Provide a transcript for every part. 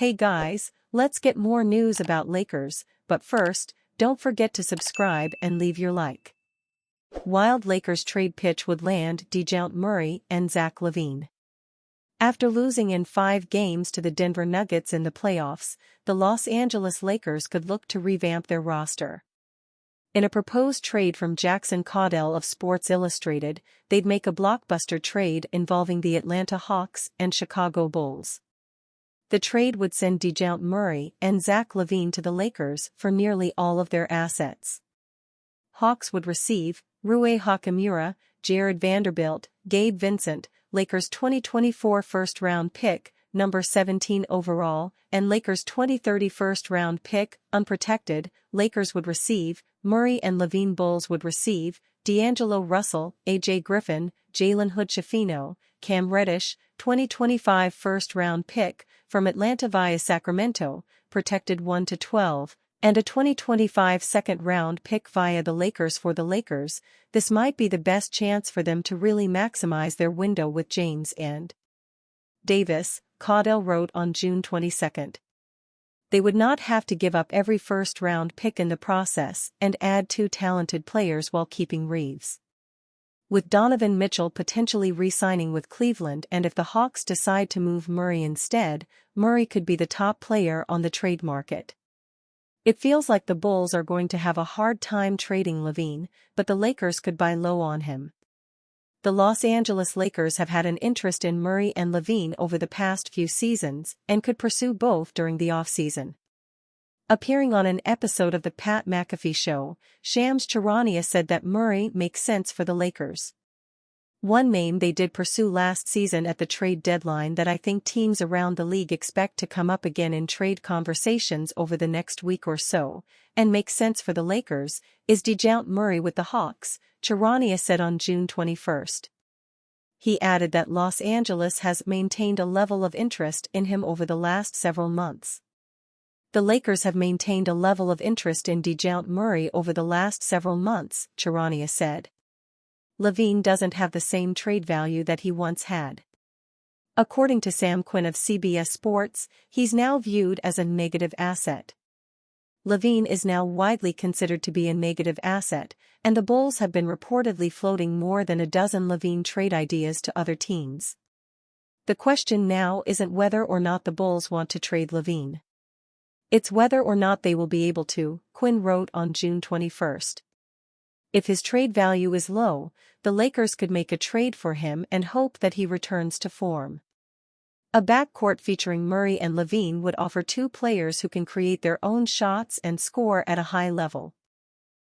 Hey guys, let's get more news about Lakers, but first, don't forget to subscribe and leave your like. Wild Lakers trade pitch would land DeJounte Murray and Zach LaVine. After losing in 5 games to the Denver Nuggets in the playoffs, the Los Angeles Lakers could look to revamp their roster. In a proposed trade from Jackson Caudell of Sports Illustrated, they'd make a blockbuster trade involving the Atlanta Hawks and Chicago Bulls. The trade would send DeJounte Murray and Zach LaVine to the Lakers for nearly all of their assets. Hawks would receive Rui Hachimura, Jared Vanderbilt, Gabe Vincent, Lakers 2024 first-round pick, number 17 overall, and Lakers 2030 first-round pick, unprotected. Lakers would receive Murray and LaVine. Bulls would receive D'Angelo Russell, A.J. Griffin, Jalen Hood-Schifino, Cam Reddish, 2025 first-round pick, from Atlanta via Sacramento, protected 1-12, and a 2025 second-round pick via the Lakers. For the Lakers, this might be the best chance for them to really maximize their window with James and Davis, Caudell wrote on June 22. They would not have to give up every first-round pick in the process and add 2 talented players while keeping Reeves. With Donovan Mitchell potentially re-signing with Cleveland, and if the Hawks decide to move Murray instead, Murray could be the top player on the trade market. It feels like the Bulls are going to have a hard time trading LaVine, but the Lakers could buy low on him. The Los Angeles Lakers have had an interest in Murray and LaVine over the past few seasons and could pursue both during the offseason. Appearing on an episode of The Pat McAfee Show, Shams Charania said that Murray makes sense for the Lakers. One name they did pursue last season at the trade deadline that I think teams around the league expect to come up again in trade conversations over the next week or so, and makes sense for the Lakers, is DeJounte Murray with the Hawks, Charania said on June 21. He added that Los Angeles has maintained a level of interest in him over the last several months. The Lakers have maintained a level of interest in DeJounte Murray over the last several months, Charania said. LaVine doesn't have the same trade value that he once had. According to Sam Quinn of CBS Sports, he's now viewed as a negative asset. LaVine is now widely considered to be a negative asset, and the Bulls have been reportedly floating more than a dozen LaVine trade ideas to other teams. The question now isn't whether or not the Bulls want to trade LaVine. It's whether or not they will be able to, Quinn wrote on June 21. If his trade value is low, the Lakers could make a trade for him and hope that he returns to form. A backcourt featuring Murray and LaVine would offer 2 players who can create their own shots and score at a high level.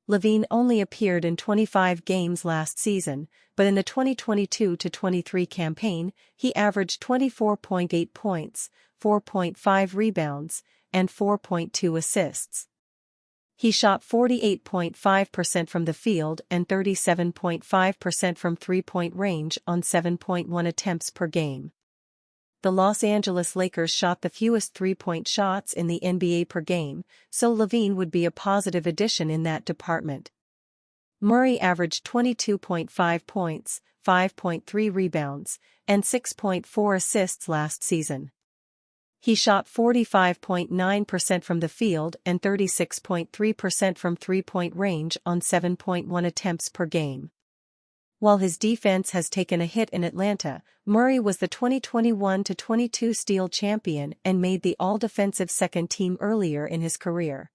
LaVine only appeared in 25 games last season, but in the 2022-23 campaign, he averaged 24.8 points, 4.5 rebounds, and 4.2 assists. He shot 48.5% from the field and 37.5% from three-point range on 7.1 attempts per game. The Los Angeles Lakers shot the fewest three-point shots in the NBA per game, so LaVine would be a positive addition in that department. Murray averaged 22.5 points, 5.3 rebounds, and 6.4 assists last season. He shot 45.9% from the field and 36.3% from three-point range on 7.1 attempts per game. While his defense has taken a hit in Atlanta, Murray was the 2021-22 Steal champion and made the All-Defensive second team earlier in his career.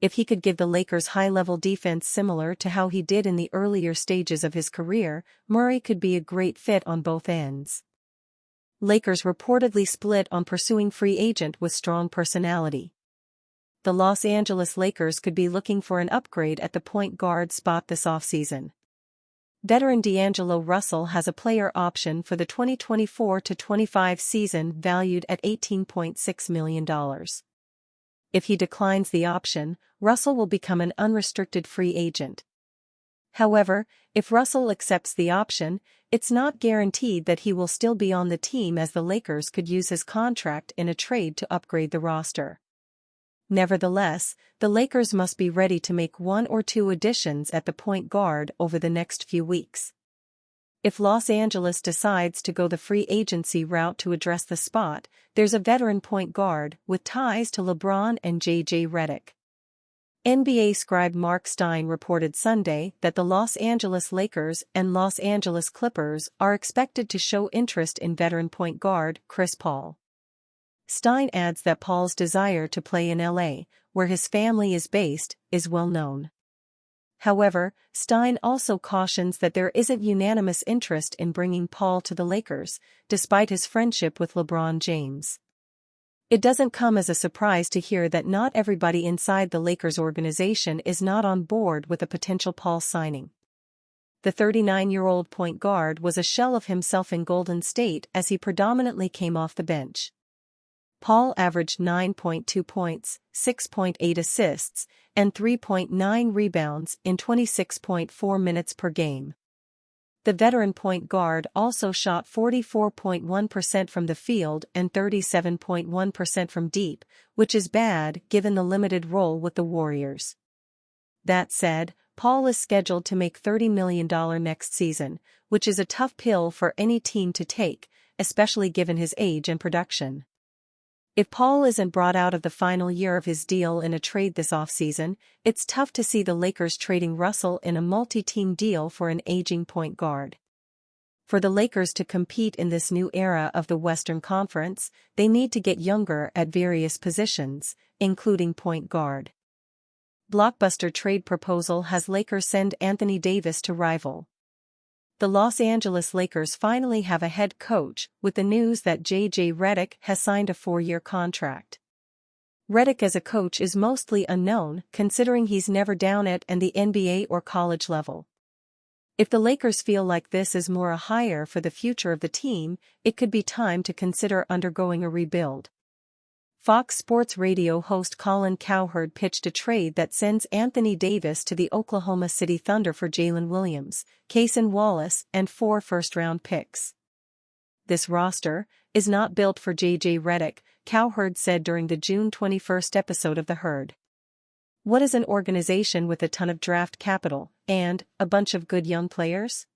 If he could give the Lakers high-level defense similar to how he did in the earlier stages of his career, Murray could be a great fit on both ends. Lakers reportedly split on pursuing free agent with strong personality. The Los Angeles Lakers could be looking for an upgrade at the point guard spot this offseason. Veteran D'Angelo Russell has a player option for the 2024-25 season valued at $18.6 million. If he declines the option, Russell will become an unrestricted free agent. However, if Russell accepts the option, it's not guaranteed that he will still be on the team, as the Lakers could use his contract in a trade to upgrade the roster. Nevertheless, the Lakers must be ready to make 1 or 2 additions at the point guard over the next few weeks. If Los Angeles decides to go the free agency route to address the spot, there's a veteran point guard with ties to LeBron and J.J. Redick. NBA scribe Mark Stein reported Sunday that the Los Angeles Lakers and Los Angeles Clippers are expected to show interest in veteran point guard Chris Paul. Stein adds that Paul's desire to play in LA, where his family is based, is well known. However, Stein also cautions that there isn't unanimous interest in bringing Paul to the Lakers, despite his friendship with LeBron James. It doesn't come as a surprise to hear that not everybody inside the Lakers organization is not on board with a potential Paul signing. The 39-year-old point guard was a shell of himself in Golden State as he predominantly came off the bench. Paul averaged 9.2 points, 6.8 assists, and 3.9 rebounds in 26.4 minutes per game. The veteran point guard also shot 44.1% from the field and 37.1% from deep, which is bad given the limited role with the Warriors. That said, Paul is scheduled to make $30 million next season, which is a tough pill for any team to take, especially given his age and production. If Paul isn't brought out of the final year of his deal in a trade this offseason, it's tough to see the Lakers trading Russell in a multi-team deal for an aging point guard. For the Lakers to compete in this new era of the Western Conference, they need to get younger at various positions, including point guard. Blockbuster trade proposal has Lakers send Anthony Davis to rival. The Los Angeles Lakers finally have a head coach with the news that J.J. Redick has signed a 4-year contract. Redick as a coach is mostly unknown considering he's never down at the NBA or college level. If the Lakers feel like this is more a hire for the future of the team, it could be time to consider undergoing a rebuild. Fox Sports Radio host Colin Cowherd pitched a trade that sends Anthony Davis to the Oklahoma City Thunder for Jalen Williams, Cason Wallace, and 4 first-round picks. This roster is not built for J.J. Redick, Cowherd said during the June 21 episode of The Herd. What is an organization with a ton of draft capital and a bunch of good young players?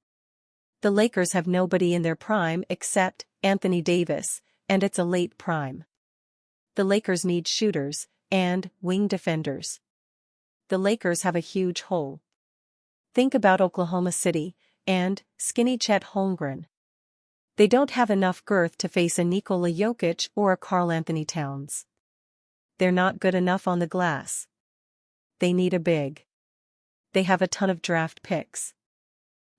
The Lakers have nobody in their prime except Anthony Davis, and it's a late prime. The Lakers need shooters and wing defenders. The Lakers have a huge hole. Think about Oklahoma City and skinny Chet Holmgren. They don't have enough girth to face a Nikola Jokic or a Karl Anthony Towns. They're not good enough on the glass. They need a big. They have a ton of draft picks.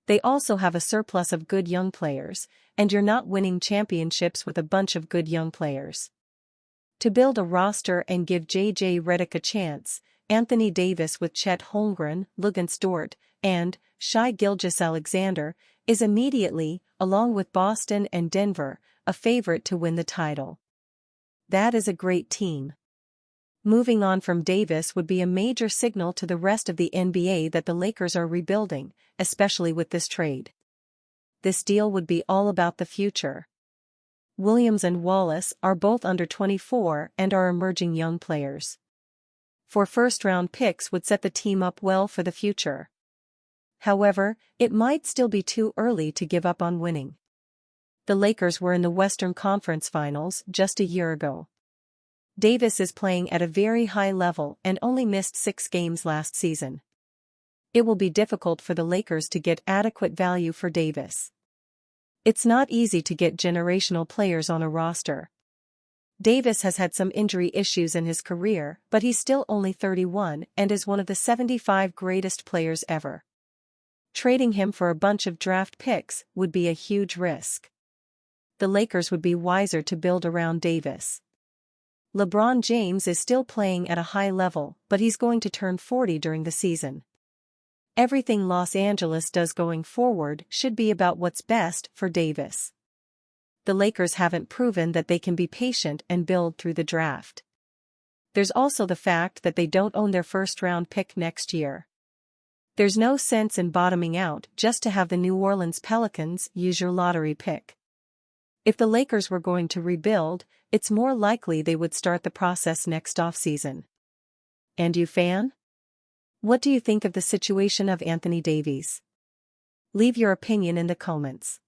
They also have a surplus of good young players, and you're not winning championships with a bunch of good young players. To build a roster and give J.J. Redick a chance, Anthony Davis with Chet Holmgren, Luguentz Dort, and Shai Gilgeous-Alexander is immediately, along with Boston and Denver, a favorite to win the title. That is a great team. Moving on from Davis would be a major signal to the rest of the NBA that the Lakers are rebuilding, especially with this trade. This deal would be all about the future. Williams and Wallace are both under 24 and are emerging young players. 4 first-round picks would set the team up well for the future. However, it might still be too early to give up on winning. The Lakers were in the Western Conference Finals just a year ago. Davis is playing at a very high level and only missed 6 games last season. It will be difficult for the Lakers to get adequate value for Davis. It's not easy to get generational players on a roster. Davis has had some injury issues in his career, but he's still only 31 and is one of the 75 greatest players ever. Trading him for a bunch of draft picks would be a huge risk. The Lakers would be wiser to build around Davis. LeBron James is still playing at a high level, but he's going to turn 40 during the season. Everything Los Angeles does going forward should be about what's best for Davis. The Lakers haven't proven that they can be patient and build through the draft. There's also the fact that they don't own their first-round pick next year. There's no sense in bottoming out just to have the New Orleans Pelicans use your lottery pick. If the Lakers were going to rebuild, it's more likely they would start the process next offseason. And you fan? What do you think of the situation of Anthony Davies? Leave your opinion in the comments.